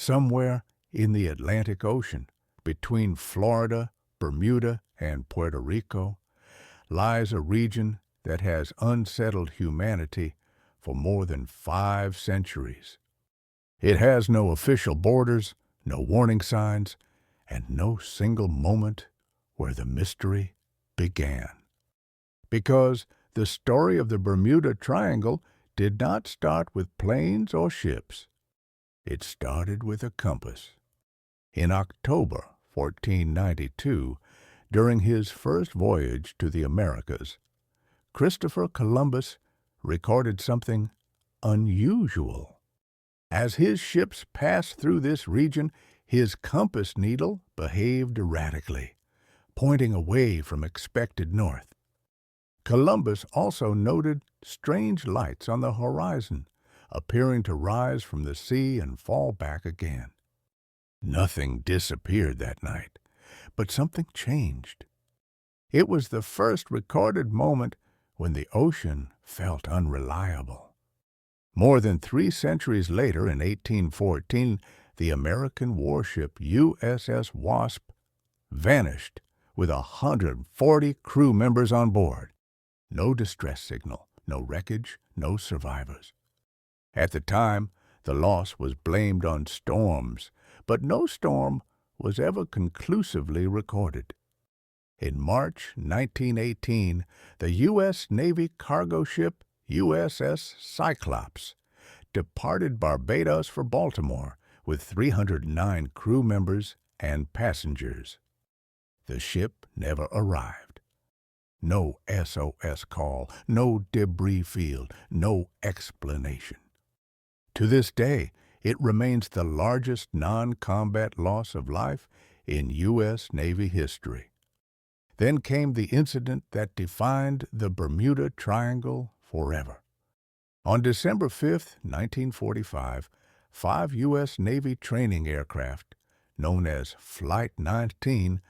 Somewhere in the Atlantic Ocean, between Florida, Bermuda, and Puerto Rico, lies a region that has unsettled humanity for more than 5 centuries. It has no official borders, no warning signs, and no single moment where the mystery began. Because the story of the Bermuda Triangle did not start with planes or ships. It started with a compass. In October 1492, during his first voyage to the Americas, Christopher Columbus recorded something unusual. As his ships passed through this region, his compass needle behaved erratically, pointing away from expected north. Columbus also noted strange lights on the horizon, appearing to rise from the sea and fall back again. Nothing disappeared that night, but something changed. It was the first recorded moment when the ocean felt unreliable. More than 3 centuries later, in 1814, the American warship USS Wasp vanished with 140 crew members on board. No distress signal, no wreckage, no survivors. At the time, the loss was blamed on storms, but no storm was ever conclusively recorded. In March 1918, the U.S. Navy cargo ship USS Cyclops departed Barbados for Baltimore with 309 crew members and passengers. The ship never arrived. No SOS call, no debris field, no explanation. To this day, it remains the largest non-combat loss of life in U.S. Navy history. Then came the incident that defined the Bermuda Triangle forever. On December 5, 1945, 5 U.S. Navy training aircraft, known as Flight 19,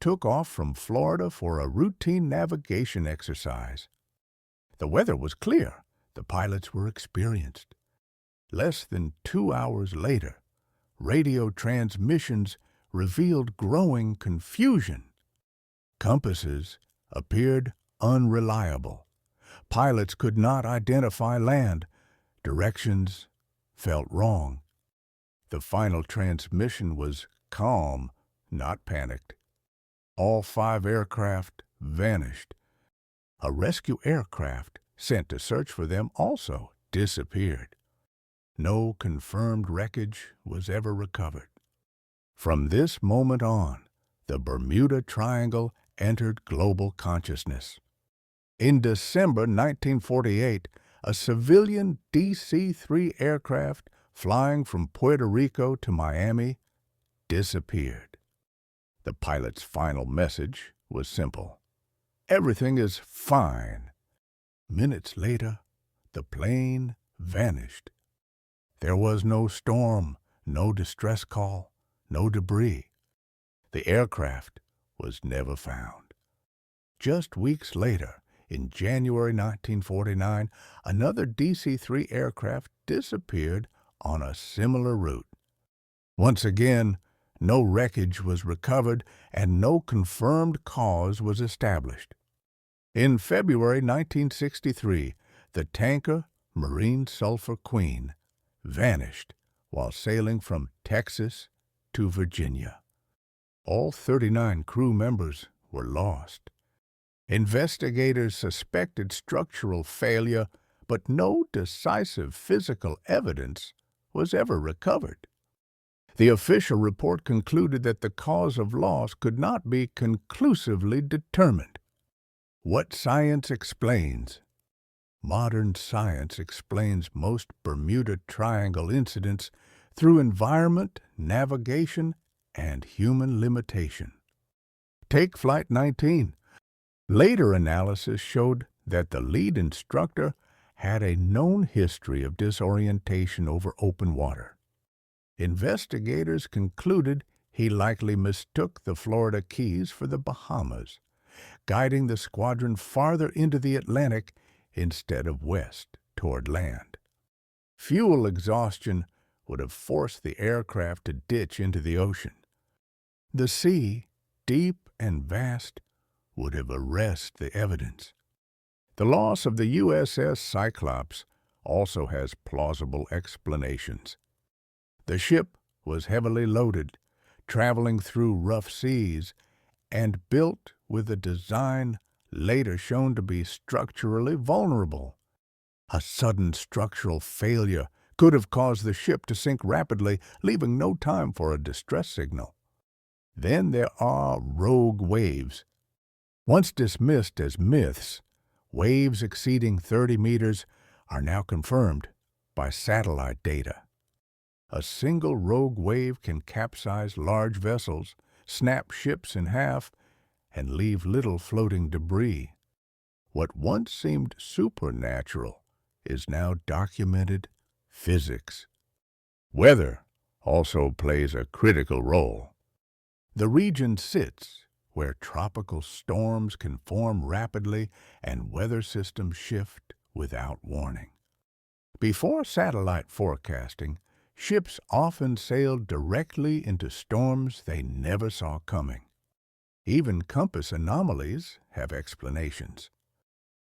took off from Florida for a routine navigation exercise. The weather was clear. The pilots were experienced. Less than 2 hours later, radio transmissions revealed growing confusion. Compasses appeared unreliable. Pilots could not identify land. Directions felt wrong. The final transmission was calm, not panicked. All 5 aircraft vanished. A rescue aircraft sent to search for them also disappeared. No confirmed wreckage was ever recovered. From this moment on, the Bermuda Triangle entered global consciousness. In December 1948, a civilian DC-3 aircraft flying from Puerto Rico to Miami disappeared. The pilot's final message was simple: "Everything is fine." Minutes later, the plane vanished. There was no storm, no distress call, no debris. The aircraft was never found. Just weeks later, in January 1949, another DC-3 aircraft disappeared on a similar route. Once again, no wreckage was recovered and no confirmed cause was established. In February 1963, the tanker Marine Sulphur Queen vanished while sailing from Texas to Virginia. All 39 crew members were lost. Investigators suspected structural failure, but no decisive physical evidence was ever recovered. The official report concluded that the cause of loss could not be conclusively determined. What science explains? Modern science explains most Bermuda Triangle incidents through environment, navigation, and human limitation. Take Flight 19. Later analysis showed that the lead instructor had a known history of disorientation over open water. Investigators concluded he likely mistook the Florida Keys for the Bahamas, guiding the squadron farther into the Atlantic instead of west toward land. Fuel exhaustion would have forced the aircraft to ditch into the ocean. The sea, deep and vast, would have arrested the evidence. The loss of the USS Cyclops also has plausible explanations. The ship was heavily loaded, traveling through rough seas, and built with a design later shown to be structurally vulnerable. A sudden structural failure could have caused the ship to sink rapidly, leaving no time for a distress signal. Then there are rogue waves. Once dismissed as myths, waves exceeding 30 meters are now confirmed by satellite data. A single rogue wave can capsize large vessels, snap ships in half, and leave little floating debris. What once seemed supernatural is now documented physics. Weather also plays a critical role. The region sits where tropical storms can form rapidly and weather systems shift without warning. Before satellite forecasting, ships often sailed directly into storms they never saw coming. Even compass anomalies have explanations.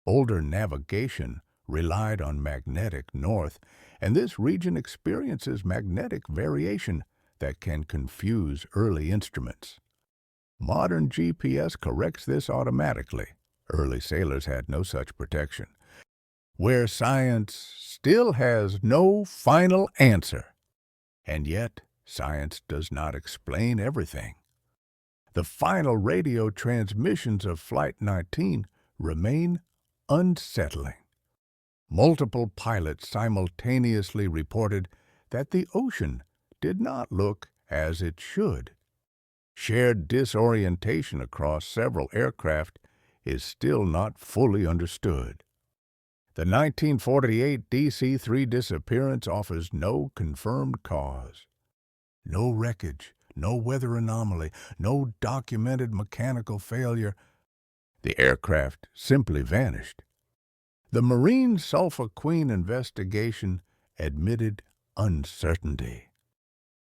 Older navigation relied on magnetic north, and this region experiences magnetic variation that can confuse early instruments. Modern GPS corrects this automatically. Early sailors had no such protection. Where science still has no final answer. And yet, science does not explain everything. The final radio transmissions of Flight 19 remain unsettling. Multiple pilots simultaneously reported that the ocean did not look as it should. Shared disorientation across several aircraft is still not fully understood. The 1948 DC-3 disappearance offers no confirmed cause. No wreckage, no weather anomaly, no documented mechanical failure. The aircraft simply vanished. The Marine Sulphur Queen investigation admitted uncertainty.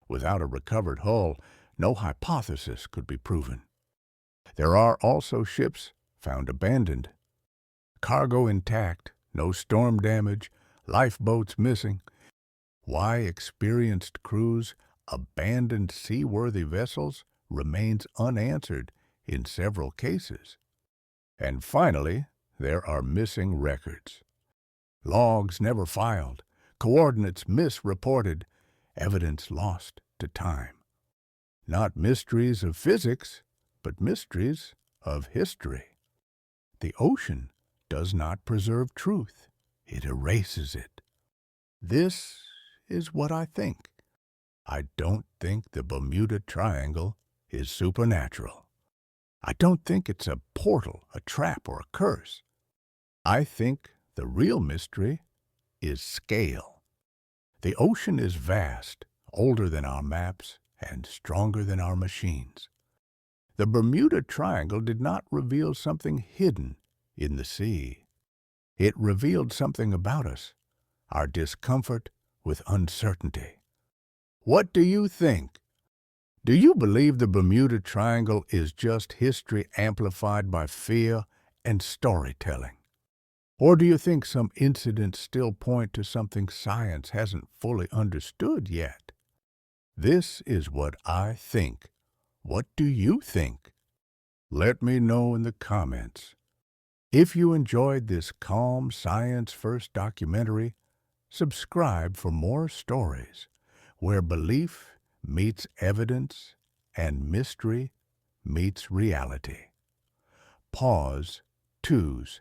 Without a recovered hull, no hypothesis could be proven. There are also ships found abandoned. Cargo intact, no storm damage, lifeboats missing. Why experienced crews abandoned seaworthy vessels remains unanswered in several cases. And finally, there are missing records. Logs never filed, coordinates misreported, evidence lost to time. Not mysteries of physics, but mysteries of history. The ocean does not preserve truth. It erases it. This is what I think. I don't think the Bermuda Triangle is supernatural. I don't think it's a portal, a trap, or a curse. I think the real mystery is scale. The ocean is vast, older than our maps, and stronger than our machines. The Bermuda Triangle did not reveal something hidden in the sea. It revealed something about us, our discomfort with uncertainty. What do you think? Do you believe the Bermuda Triangle is just history amplified by fear and storytelling? Or do you think some incidents still point to something science hasn't fully understood yet? This is what I think. What do you think? Let me know in the comments. If you enjoyed this calm science-first documentary, subscribe for more stories where belief meets evidence and mystery meets reality. Pause, twos,